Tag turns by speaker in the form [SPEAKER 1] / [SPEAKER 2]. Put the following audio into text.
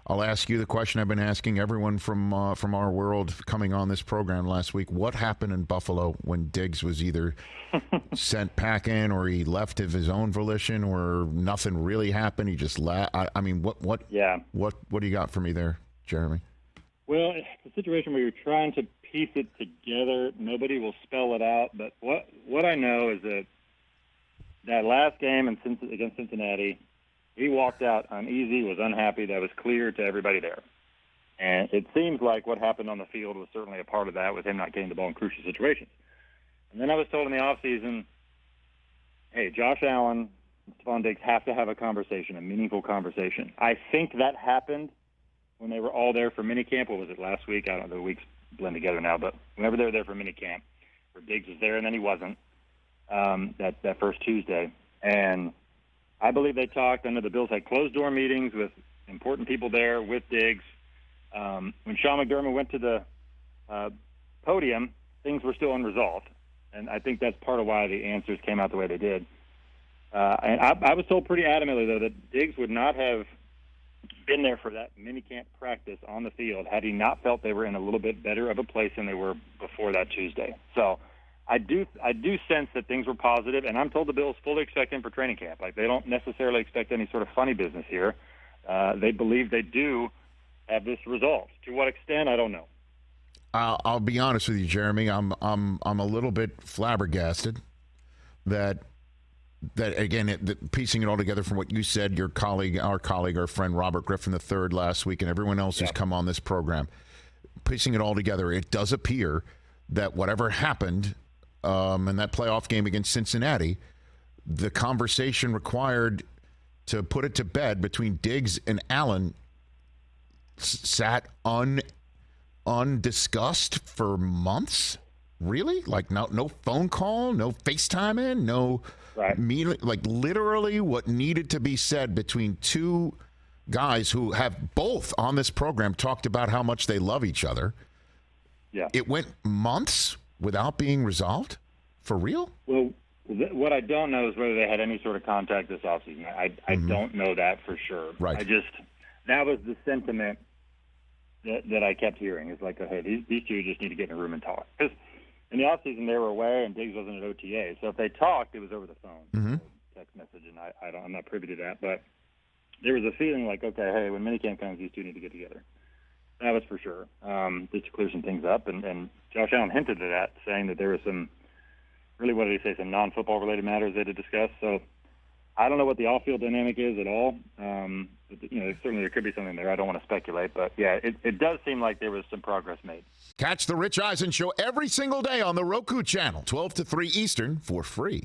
[SPEAKER 1] I'll ask you the question I've been asking everyone from our world coming on this program last week. What happened in Buffalo when Diggs was either sent packing or he left of his own volition or nothing really happened? He just left. I mean, what do you got for me there, Jeremy?
[SPEAKER 2] Well, it's a situation where you're trying to piece it together. Nobody will spell it out. But what I know is that last game against Cincinnati, he walked out uneasy, was unhappy. That was clear to everybody there. And it seems like what happened on the field was certainly a part of that, with him not getting the ball in crucial situations. And then I was told in the offseason, hey, Josh Allen and Stefon Diggs have to have a conversation, a meaningful conversation. I think that happened when they were all there for minicamp. What was it, last week? I don't know, the weeks blend together now. But whenever they were there for minicamp, where Diggs was there and then he wasn't, that first Tuesday. And I believe they talked. I know the Bills had closed-door meetings with important people there, with Diggs. When Sean McDermott went to the podium, things were still unresolved. And I think that's part of why the answers came out the way they did. And I was told pretty adamantly, though, that Diggs would not have been there for that minicamp practice on the field had he not felt they were in a little bit better of a place than they were before that Tuesday. So I do sense that things were positive, and I'm told the Bills fully expect him for training camp. Like, they don't necessarily expect any sort of funny business here. They believe they do have this resolved. To what extent, I don't know.
[SPEAKER 1] I'll be honest with you, Jeremy. I'm a little bit flabbergasted that again, piecing it all together from what you said, our friend Robert Griffin III last week, and everyone else who's come on this program, piecing it all together, it does appear that whatever happened in that playoff game against Cincinnati, the conversation required to put it to bed between Diggs and Allen sat undiscussed for months. Really? Like no phone call, no FaceTiming, no meeting. Like literally what needed to be said between two guys who have both on this program talked about how much they love each other. Yeah. It went months without being resolved? For real?
[SPEAKER 2] Well, what I don't know is whether they had any sort of contact this offseason. I don't know that for sure.
[SPEAKER 1] Right.
[SPEAKER 2] That was the sentiment that I kept hearing. It's like, hey, these two just need to get in a room and talk. Because in the offseason, they were away, and Diggs wasn't at OTA. So if they talked, it was over the phone, text message, and I'm not privy to that. But there was a feeling like, okay, hey, when minicamp comes, these two need to get together. That was for sure. Just to clear some things up. And Josh Allen hinted at that, saying that there was some, really, what did he say, some non-football related matters they had to discuss. So I don't know what the off-field dynamic is at all. But, certainly there could be something there. I don't want to speculate. But, yeah, it does seem like there was some progress made.
[SPEAKER 1] Catch the Rich Eisen Show every single day on the Roku channel, 12 to 3 Eastern, for free.